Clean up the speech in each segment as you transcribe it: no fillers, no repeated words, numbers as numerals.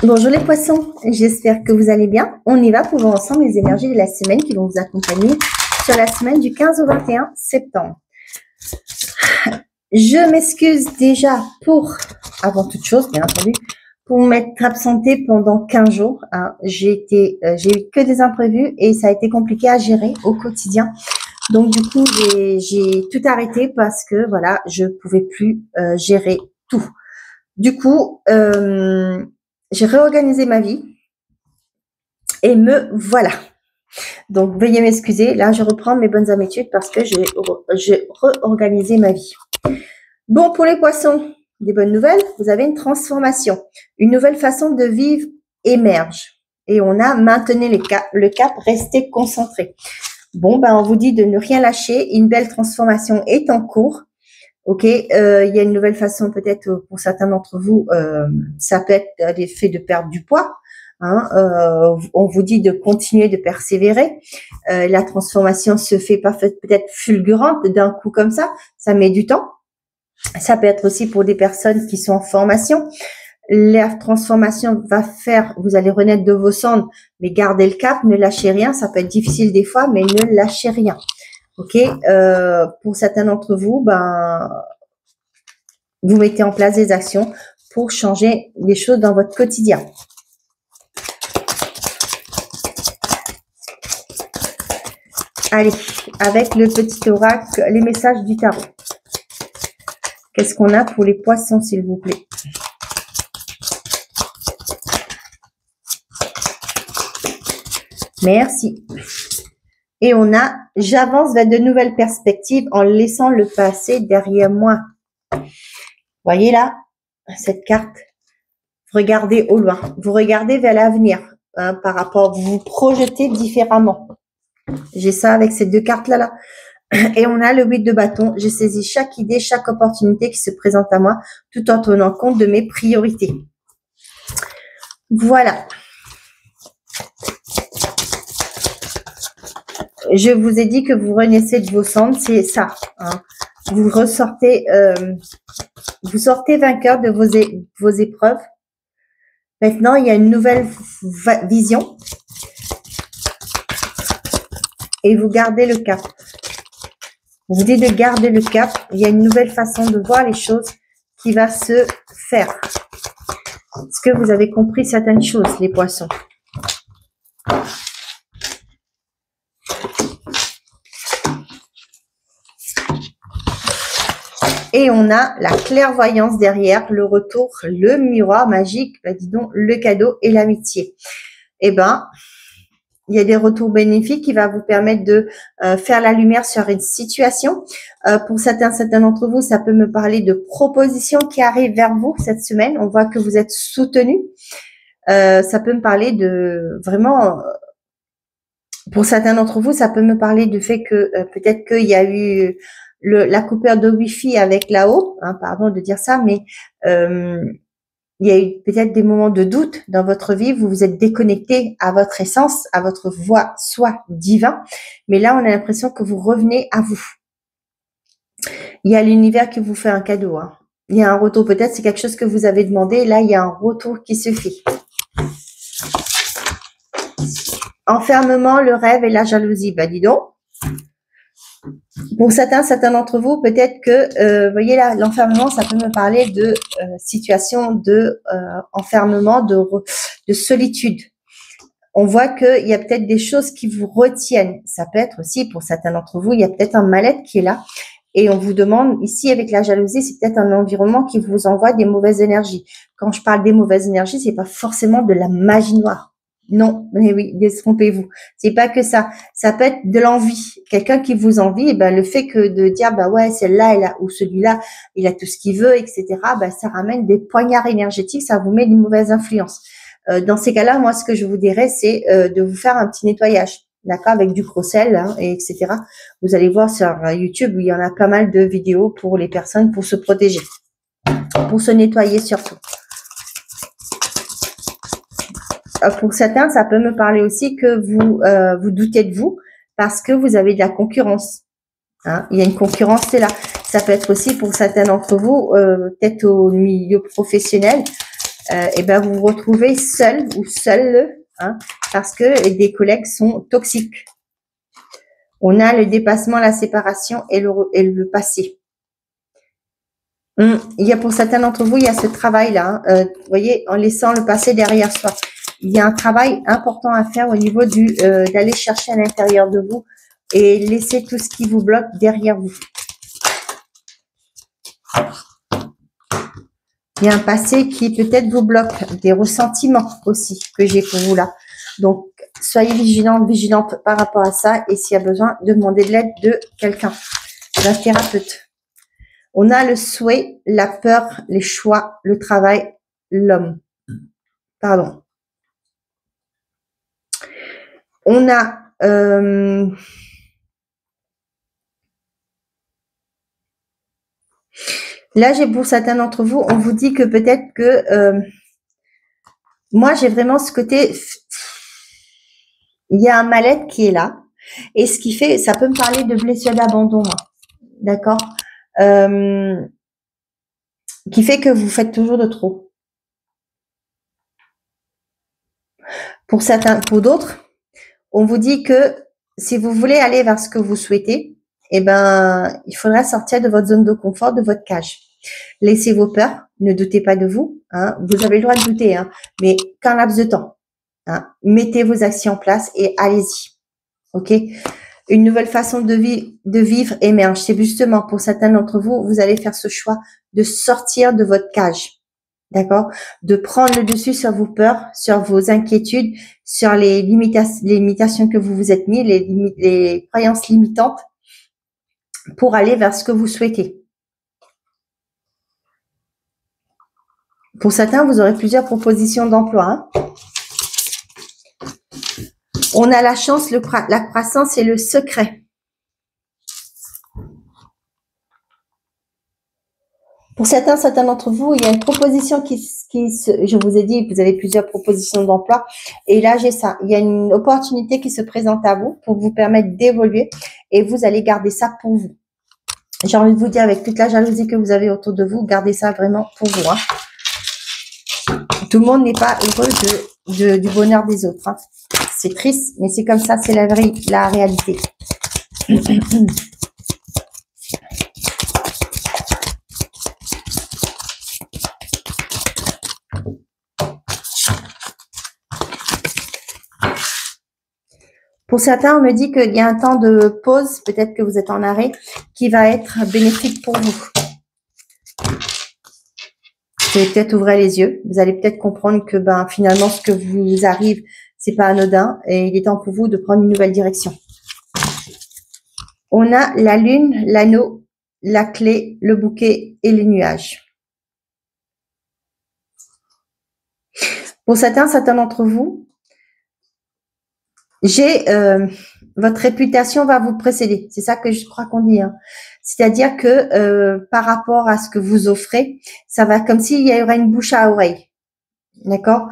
Bonjour les poissons, j'espère que vous allez bien. On y va pour voir ensemble les énergies de la semaine qui vont vous accompagner sur la semaine du 15 au 21 septembre. Je m'excuse déjà avant toute chose, bien entendu, pour m'être absentée pendant 15 jours. Hein. J'ai eu que des imprévus et ça a été compliqué à gérer au quotidien. Donc du coup, j'ai tout arrêté parce que voilà, je pouvais plus gérer tout. Du coup, j'ai réorganisé ma vie et me voilà. Donc, veuillez m'excuser. Là, je reprends mes bonnes habitudes parce que j'ai réorganisé ma vie. Bon, pour les poissons, des bonnes nouvelles. Vous avez une transformation. Une nouvelle façon de vivre émerge. Et on a maintenu le cap, restez concentré. Bon, ben, on vous dit de ne rien lâcher. Une belle transformation est en cours. Ok, il y a une nouvelle façon peut-être pour certains d'entre vous, ça peut être l'effet de perdre du poids. Hein, on vous dit de continuer de persévérer. La transformation se fait pas peut-être fulgurante d'un coup comme ça met du temps. Ça peut être aussi pour des personnes qui sont en formation. La transformation va faire, vous allez renaître de vos cendres, mais gardez le cap, ne lâchez rien. Ça peut être difficile des fois, mais ne lâchez rien. Ok, pour certains d'entre vous, ben, vous mettez en place des actions pour changer les choses dans votre quotidien. Allez, avec le petit oracle, les messages du tarot. Qu'est-ce qu'on a pour les poissons, s'il vous plaît? Merci. Et on a « J'avance vers de nouvelles perspectives en laissant le passé derrière moi ». Voyez là, cette carte. Regardez au loin. Vous regardez vers l'avenir. Hein, par rapport, vous vous projetez différemment. J'ai ça avec ces deux cartes-là. Et on a le 8 de bâton. J'ai saisi chaque idée, chaque opportunité qui se présente à moi, tout en tenant compte de mes priorités. Voilà. Je vous ai dit que vous renaissez de vos cendres, c'est ça. Hein. Vous ressortez, vous sortez vainqueur de vos épreuves. Maintenant, il y a une nouvelle vision. Et vous gardez le cap. On vous dit de garder le cap. Il y a une nouvelle façon de voir les choses qui va se faire. Est-ce que vous avez compris certaines choses, les poissons? Et on a la clairvoyance derrière, le retour, le miroir magique, bah dis donc, le cadeau et l'amitié. Eh ben, il y a des retours bénéfiques qui va vous permettre de faire la lumière sur une situation. Pour certains d'entre vous, ça peut me parler de propositions qui arrivent vers vous cette semaine. On voit que vous êtes soutenus. Ça peut me parler de vraiment... Pour certains d'entre vous, ça peut me parler du fait que peut-être qu'il y a eu la coupure de Wi-Fi avec là-haut. Hein, pardon de dire ça, mais... il y a eu peut-être des moments de doute dans votre vie, vous vous êtes déconnecté à votre essence, à votre voix, soi divin. Mais là, on a l'impression que vous revenez à vous. Il y a l'univers qui vous fait un cadeau. Hein. Il y a un retour, peut-être c'est quelque chose que vous avez demandé. Là, il y a un retour qui se fait. Enfermement, le rêve et la jalousie. Bah, dis donc. Pour certains d'entre vous, peut-être que, vous voyez là, l'enfermement, ça peut me parler de situation de enfermement, de solitude. On voit qu'il y a peut-être des choses qui vous retiennent. Ça peut être aussi, pour certains d'entre vous, il y a peut-être un mal-être qui est là. Et on vous demande, ici, avec la jalousie, c'est peut-être un environnement qui vous envoie des mauvaises énergies. Quand je parle des mauvaises énergies, c'est pas forcément de la magie noire. Non, mais oui, détrompez-vous. C'est pas que ça. Ça peut être de l'envie. Quelqu'un qui vous envie, et ben le fait que de dire bah ouais, celle-là, elle a, ou celui-là, il a tout ce qu'il veut, etc. Ben ça ramène des poignards énergétiques, ça vous met une mauvaise influence. Dans ces cas-là, moi, ce que je vous dirais, c'est de vous faire un petit nettoyage, d'accord, avec du gros sel, hein, et etc. Vous allez voir sur YouTube, il y en a pas mal de vidéos pour les personnes pour se protéger, pour se nettoyer surtout. Pour certains, ça peut me parler aussi que vous doutez de vous parce que vous avez de la concurrence. Hein, il y a une concurrence, c'est là. Ça peut être aussi pour certains d'entre vous, peut-être au milieu professionnel, et ben vous vous retrouvez seul ou seul, hein, parce que des collègues sont toxiques. On a le dépassement, la séparation et le passé. Il y a pour certains d'entre vous, il y a ce travail-là, hein, vous voyez, en laissant le passé derrière soi. Il y a un travail important à faire au niveau d'aller chercher à l'intérieur de vous et laisser tout ce qui vous bloque derrière vous. Il y a un passé qui peut-être vous bloque, des ressentiments aussi que j'ai pour vous là. Donc, soyez vigilante par rapport à ça et s'il y a besoin, demandez de l'aide de quelqu'un, d'un thérapeute. On a le souhait, la peur, les choix, le travail, l'homme. Pardon. On a là, j'ai pour certains d'entre vous, on vous dit que peut-être que moi, j'ai vraiment ce côté, il y a un mal-être qui est là. Et ce qui fait, ça peut me parler de blessure d'abandon, d'accord, qui fait que vous faites toujours de trop. Pour certains, pour d'autres, on vous dit que si vous voulez aller vers ce que vous souhaitez, eh ben, il faudra sortir de votre zone de confort, de votre cage. Laissez vos peurs, ne doutez pas de vous, hein. Vous avez le droit de douter, hein, mais qu'un laps de temps. Hein. Mettez vos actions en place et allez-y. Ok? Une nouvelle façon de vivre émerge. C'est justement pour certains d'entre vous, vous allez faire ce choix de sortir de votre cage. D'accord? De prendre le dessus sur vos peurs, sur vos inquiétudes, sur les limitations que vous vous êtes mis, les croyances limitantes pour aller vers ce que vous souhaitez. Pour certains, vous aurez plusieurs propositions d'emploi. Hein. On a la chance, la croissance et le secret. Pour certains d'entre vous, il y a une proposition je vous ai dit, vous avez plusieurs propositions d'emploi. Et là, j'ai ça. Il y a une opportunité qui se présente à vous pour vous permettre d'évoluer et vous allez garder ça pour vous. J'ai envie de vous dire, avec toute la jalousie que vous avez autour de vous, gardez ça vraiment pour vous. Hein. Tout le monde n'est pas heureux du bonheur des autres. Hein. C'est triste, mais c'est comme ça, c'est la réalité. Pour certains, on me dit qu'il y a un temps de pause, peut-être que vous êtes en arrêt, qui va être bénéfique pour vous. Vous allez peut-être ouvrir les yeux. Vous allez peut-être comprendre que finalement, ce que vous arrive, c'est pas anodin et il est temps pour vous de prendre une nouvelle direction. On a la lune, l'anneau, la clé, le bouquet et les nuages. Pour certains d'entre vous, votre réputation va vous précéder. C'est ça que je crois qu'on dit. Hein. C'est-à-dire que par rapport à ce que vous offrez, ça va comme s'il y aurait une bouche à oreille. D'accord.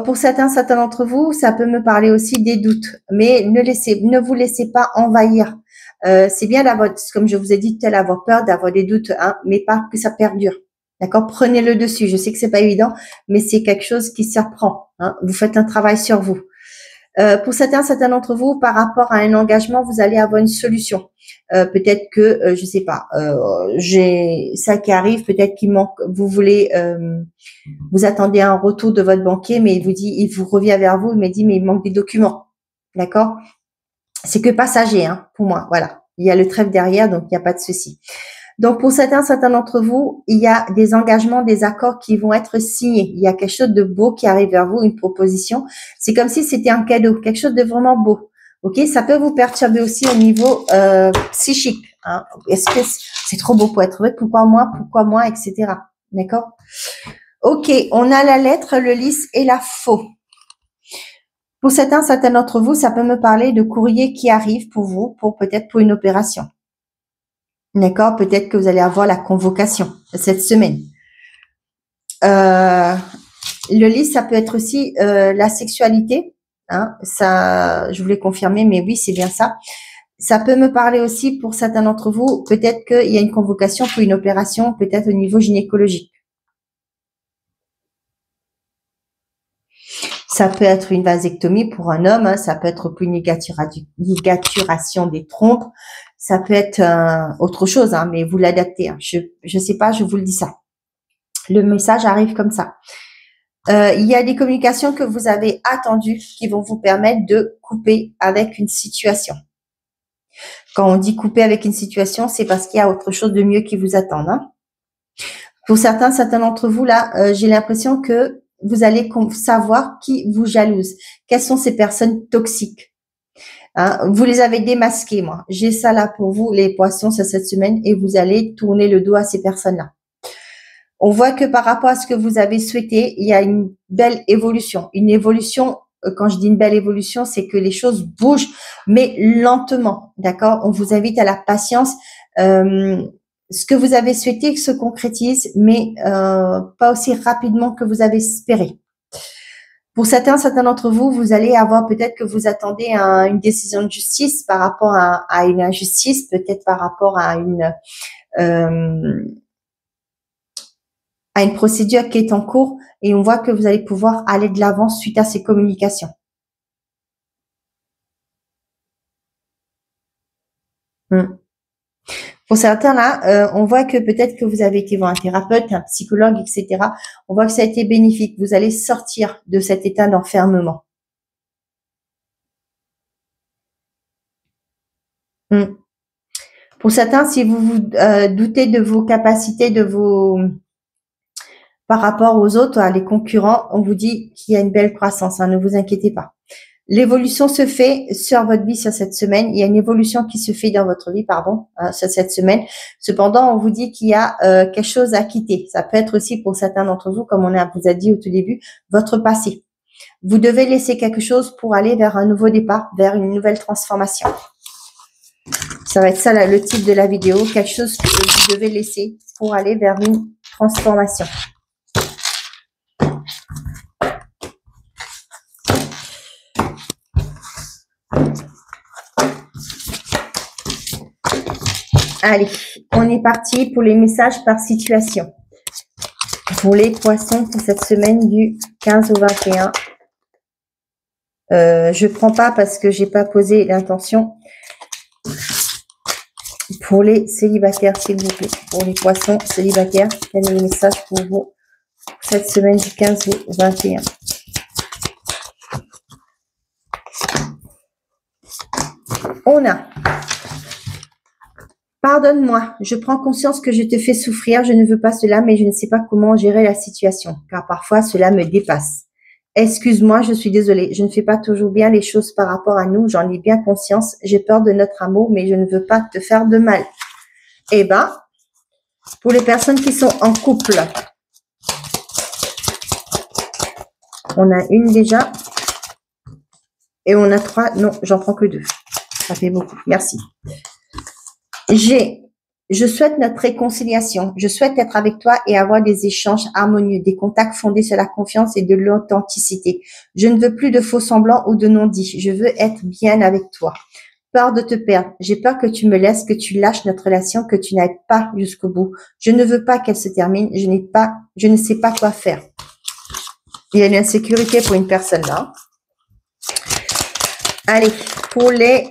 Pour certains d'entre vous, ça peut me parler aussi des doutes, mais ne vous laissez pas envahir. C'est bien d'avoir, comme je vous ai dit tout à l'heure, avoir peur d'avoir des doutes, hein, mais pas que ça perdure. D'accord. Prenez le dessus. Je sais que c'est pas évident, mais c'est quelque chose qui s'apprend. Hein. Vous faites un travail sur vous. Pour certains d'entre vous, par rapport à un engagement, vous allez avoir une solution. Peut-être que, je sais pas, j'ai ça qui arrive, peut-être qu'il manque, vous voulez, vous attendez un retour de votre banquier, mais il vous revient vers vous, il me dit, mais il manque des documents. D'accord? C'est que passager, hein, pour moi. Voilà. Il y a le trèfle derrière, donc il n'y a pas de souci. Donc, pour certains d'entre vous, il y a des engagements, des accords qui vont être signés. Il y a quelque chose de beau qui arrive vers vous, une proposition. C'est comme si c'était un cadeau, quelque chose de vraiment beau. Ok, ça peut vous perturber aussi au niveau psychique. Hein. Est-ce que c'est trop beau pour être vrai? Pourquoi moi, etc. D'accord? Ok, on a la lettre, le lisse et la faux. Pour certains d'entre vous, ça peut me parler de courrier qui arrive pour vous, peut-être pour une opération. D'accord, peut-être que vous allez avoir la convocation cette semaine. Le lisse, ça peut être aussi la sexualité. Hein, ça, je voulais confirmer, mais oui, c'est bien ça. Ça peut me parler aussi pour certains d'entre vous, peut-être qu'il y a une convocation pour une opération, peut-être au niveau gynécologique. Ça peut être une vasectomie pour un homme, hein, ça peut être plus une ligaturation des trompes, ça peut être autre chose, hein, mais vous l'adaptez. Hein. Je sais pas, je vous le dis ça. Le message arrive comme ça. Il y a des communications que vous avez attendues qui vont vous permettre de couper avec une situation. Quand on dit couper avec une situation, c'est parce qu'il y a autre chose de mieux qui vous attend. Hein. Pour certains d'entre vous, là, j'ai l'impression que vous allez savoir qui vous jalouse. Quelles sont ces personnes toxiques? Hein, vous les avez démasquées, moi. J'ai ça là pour vous, les poissons, c'est cette semaine, et vous allez tourner le dos à ces personnes-là. On voit que par rapport à ce que vous avez souhaité, il y a une belle évolution. Une évolution, quand je dis une belle évolution, c'est que les choses bougent, mais lentement, d'accord? On vous invite à la patience. Ce que vous avez souhaité se concrétise, mais pas aussi rapidement que vous avez espéré. Pour certains d'entre vous, vous allez avoir peut-être que vous attendez une décision de justice par rapport à une injustice, peut-être par rapport à une procédure qui est en cours, et on voit que vous allez pouvoir aller de l'avant suite à ces communications. Pour certains, là, on voit que peut-être que vous avez été voir un thérapeute, un psychologue, etc. On voit que ça a été bénéfique. Vous allez sortir de cet état d'enfermement. Pour certains, si vous vous doutez de vos capacités, par rapport aux autres, les concurrents, on vous dit qu'il y a une belle croissance. Hein, ne vous inquiétez pas. L'évolution se fait sur votre vie sur cette semaine. Il y a une évolution qui se fait dans votre vie, sur cette semaine. Cependant, on vous dit qu'il y a quelque chose à quitter. Ça peut être aussi pour certains d'entre vous, comme vous a dit au tout début, votre passé. Vous devez laisser quelque chose pour aller vers un nouveau départ, vers une nouvelle transformation. Ça va être ça le titre de la vidéo, quelque chose que vous devez laisser pour aller vers une transformation. Allez, on est parti pour les messages par situation. Pour les poissons, pour cette semaine du 15 au 21. Je ne prends pas parce que j'ai pas posé l'intention. Pour les célibataires, s'il vous plaît. Pour les poissons célibataires, quel est le message pour vous cette semaine du 15 au 21? On a: pardonne-moi, je prends conscience que je te fais souffrir, je ne veux pas cela, mais je ne sais pas comment gérer la situation, car parfois cela me dépasse. Excuse-moi, je suis désolée, je ne fais pas toujours bien les choses par rapport à nous, j'en ai bien conscience, j'ai peur de notre amour, mais je ne veux pas te faire de mal. Eh ben, pour les personnes qui sont en couple, on a une déjà, et on a 3, non, j'en prends que 2. Ça fait beaucoup, merci. Je souhaite notre réconciliation. Je souhaite être avec toi et avoir des échanges harmonieux, des contacts fondés sur la confiance et de l'authenticité. Je ne veux plus de faux semblants ou de non-dits. Je veux être bien avec toi. Peur de te perdre. J'ai peur que tu me laisses, que tu lâches notre relation, que tu n'ailles pas jusqu'au bout. Je ne veux pas qu'elle se termine. Je ne sais pas quoi faire. Il y a une insécurité pour une personne là. Allez, pour les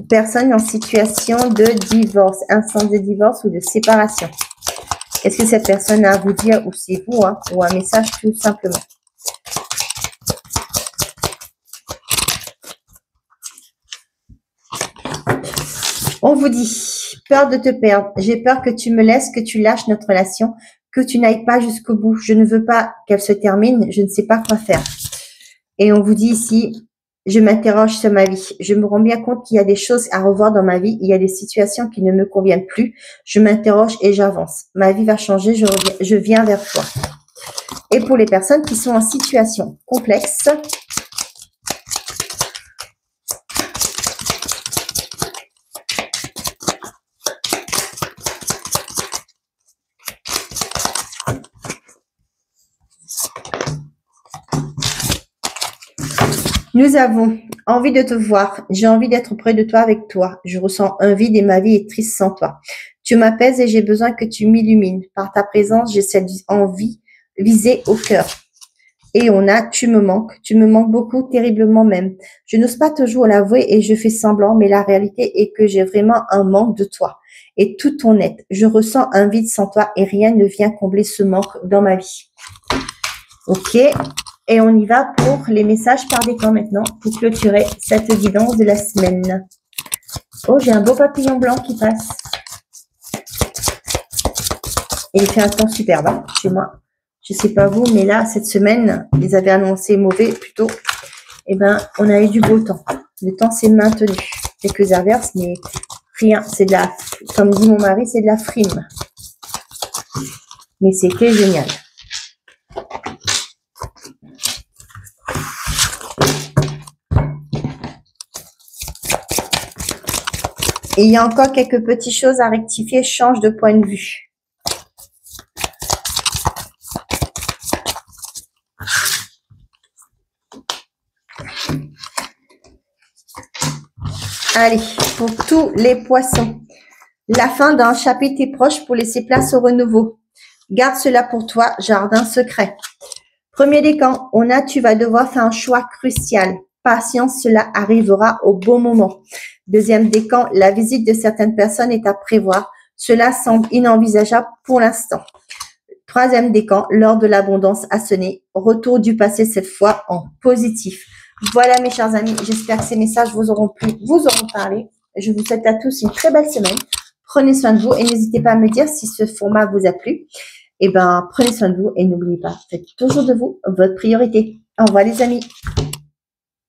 personnes en situation de divorce, instance de divorce ou de séparation. Qu'est-ce que cette personne a à vous dire, ou c'est vous, hein, ou un message tout simplement. On vous dit, peur de te perdre, j'ai peur que tu me laisses, que tu lâches notre relation, que tu n'ailles pas jusqu'au bout. Je ne veux pas qu'elle se termine, je ne sais pas quoi faire. Et on vous dit ici, je m'interroge sur ma vie. Je me rends bien compte qu'il y a des choses à revoir dans ma vie. Il y a des situations qui ne me conviennent plus. Je m'interroge et j'avance. Ma vie va changer. Je viens vers toi. Et pour les personnes qui sont en situation complexe, nous avons envie de te voir. J'ai envie d'être près de toi, avec toi. Je ressens un vide et ma vie est triste sans toi. Tu m'apaises et j'ai besoin que tu m'illumines. Par ta présence, j'ai cette envie visée au cœur. Et on a tu me manques beaucoup, terriblement même. Je n'ose pas toujours l'avouer et je fais semblant, mais la réalité est que j'ai vraiment un manque de toi. Et tout ton être, je ressens un vide sans toi et rien ne vient combler ce manque dans ma vie. Ok, et on y va pour les messages par décan maintenant, pour clôturer cette guidance de la semaine. Oh, j'ai un beau papillon blanc qui passe. Et il fait un temps superbe hein, chez moi. Je sais pas vous, mais là, cette semaine, ils avaient annoncé mauvais plutôt. Eh ben, on a eu du beau temps. Le temps s'est maintenu. Quelques averses, mais rien. C'est de la, comme dit mon mari, c'est de la frime. Mais c'était génial. Et il y a encore quelques petites choses à rectifier. Change de point de vue. Allez, pour tous les poissons, la fin d'un chapitre est proche pour laisser place au renouveau. Garde cela pour toi, jardin secret. Premier décan, on a, tu vas devoir faire un choix crucial. Patience, cela arrivera au bon moment. Deuxième décan, la visite de certaines personnes est à prévoir. Cela semble inenvisageable pour l'instant. Troisième décan, l'heure de l'abondance a sonné. Retour du passé cette fois en positif. Voilà mes chers amis, j'espère que ces messages vous auront plu, vous auront parlé. Je vous souhaite à tous une très belle semaine. Prenez soin de vous et n'hésitez pas à me dire si ce format vous a plu. Eh ben, prenez soin de vous et n'oubliez pas, faites toujours de vous votre priorité. Au revoir les amis.